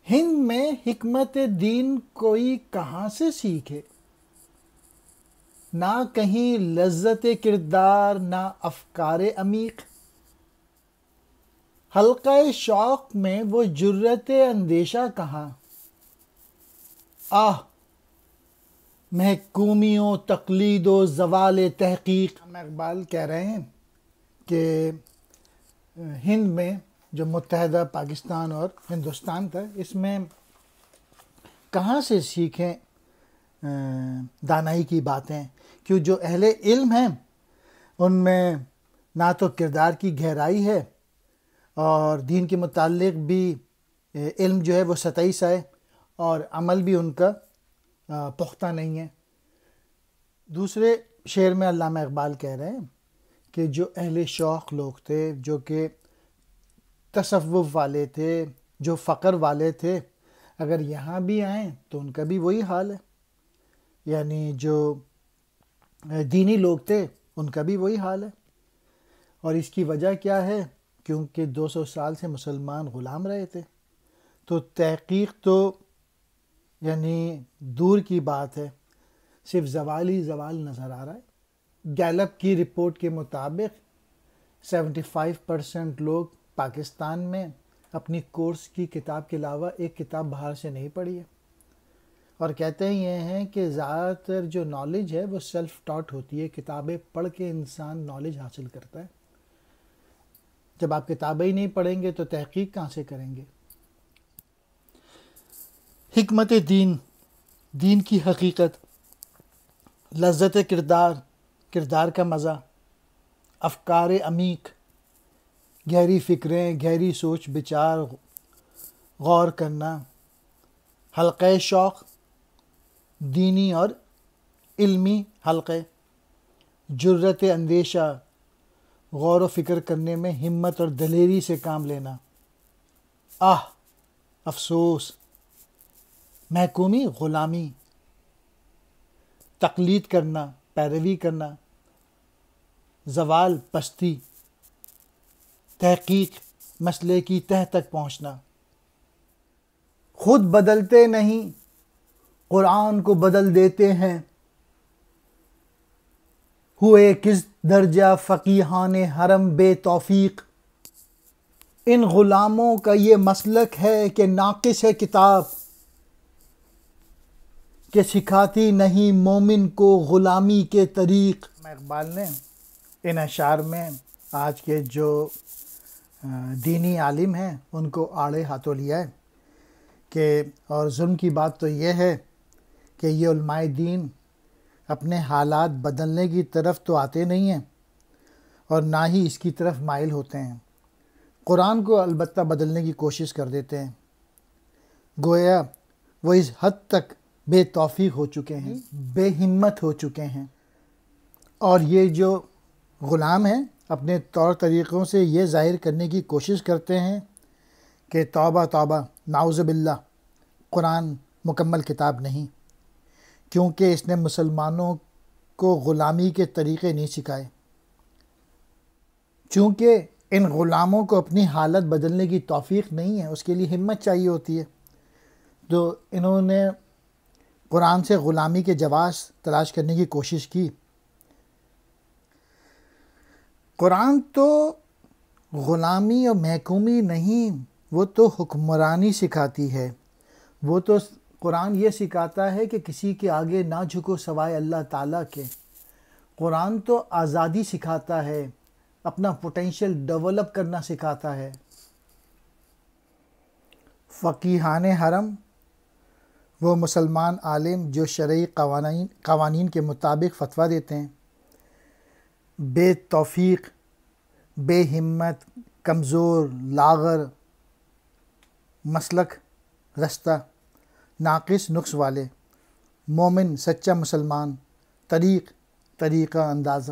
ہند میں حکمت دین کوئی کہاں سے سیکھے، نہ کہیں لذت کردار نہ افکار عمیق۔ حلقہ شوق میں وہ جرت اندیشہ کہاں، آہ محکومی و تقلید و زوال تحقیق۔ اقبال کہہ رہے ہیں کہ ہند میں جو متحدہ پاکستان اور ہندوستان تھا، اس میں کہاں سے سیکھیں دانائی کی باتیں، کیوں جو اہل علم ہیں ان میں نہ تو کردار کی گہرائی ہے اور دین کے متعلق بھی علم جو ہے وہ سطحی سا ہے اور عمل بھی ان کا پختہ نہیں ہے۔ دوسرے شعر میں علامہ اقبال کہہ رہے ہیں کہ جو اہل شوق لوگ تھے، جو کہ تصوف والے تھے، جو فقر والے تھے، اگر یہاں بھی آئیں تو ان کا بھی وہی حال ہے، یعنی جو دینی لوگ تھے ان کا بھی وہی حال ہے۔ اور اس کی وجہ کیا ہے؟ کیونکہ 200 سال سے مسلمان غلام رہے تھے، تو تحقیق تو یعنی دور کی بات ہے، صرف زوال ہی زوال نظر آ رہا ہے۔ گیلپ کی رپورٹ کے مطابق 75% لوگ پاکستان میں اپنی کورس کی کتاب کے علاوہ ایک کتاب باہر سے نہیں پڑھی ہے، اور کہتے ہیں یہ ہیں کہ زیادہ تر جو نالج ہے وہ سیلف ٹاٹ ہوتی ہے، کتابیں پڑھ کے انسان نالج حاصل کرتا ہے۔ جب آپ کتابیں ہی نہیں پڑھیں گے تو تحقیق کہاں سے کریں گے؟ حکمت دین، دین کی حقیقت، لذت کردار، کردار کا مزہ، افکار عمیق، گہری فکریں، گہری سوچ بچار، غور کرنا، حلقہ شوق، دینی اور علمی حلقے، جرت اندیشہ، غور و فکر کرنے میں ہمت اور دلیری سے کام لینا، آہ افسوس، محکومی غلامی، تقلید کرنا، پیروی کرنا، زوال پستی، تحقیق، مسئلے کی تہ تک پہنچنا۔ خود بدلتے نہیں، قرآن کو بدل دیتے ہیں، ہوئے کس درجہ فقیہان حرم بے توفیق۔ ان غلاموں کا یہ مسلک ہے کہ ناقص ہے کتاب، کہ سکھاتی نہیں مومن کو غلامی کے طریق۔ اقبال نے ان اشعار میں آج کے جو دینی عالم ہیں ان کو آڑے ہاتھوں لیا ہے کہ، اور ظلم کی بات تو یہ ہے کہ یہ علماء دین اپنے حالات بدلنے کی طرف تو آتے نہیں ہیں اور نہ ہی اس کی طرف مائل ہوتے ہیں۔ قرآن کو البتہ بدلنے کی کوشش کر دیتے ہیں، گویا وہ اس حد تک بے توفیق ہو چکے ہیں، بے ہمت ہو چکے ہیں، اور یہ جو غلام ہیں اپنے طور طریقوں سے یہ ظاہر کرنے کی کوشش کرتے ہیں کہ توبہ توبہ نعوذ باللہ، قرآن مکمل کتاب نہیں، کیونکہ اس نے مسلمانوں کو غلامی کے طریقے نہیں سکھائے۔ چونکہ ان غلاموں کو اپنی حالت بدلنے کی توفیق نہیں ہے، اس کے لیے ہمت چاہیے ہوتی ہے، تو انہوں نے قرآن سے غلامی کے جواز تلاش کرنے کی کوشش کی۔ قرآن تو غلامی اور محکومی نہیں، وہ تو حکمرانی سکھاتی ہے۔ وہ تو قرآن یہ سکھاتا ہے کہ کسی کے آگے نہ جھکو سوائے اللہ تعالیٰ کے۔ قرآن تو آزادی سکھاتا ہے، اپنا پوٹینشیل ڈیولپ کرنا سکھاتا ہے۔ فقیہان حرم، وہ مسلمان عالم جو شرعی قوانین کے مطابق فتویٰ دیتے ہیں، بے توفیق، بے ہمت، کمزور، لاغر، مسلک رستہ، ناقص نقص والے، مومن سچا مسلمان، طریقہ اندازہ۔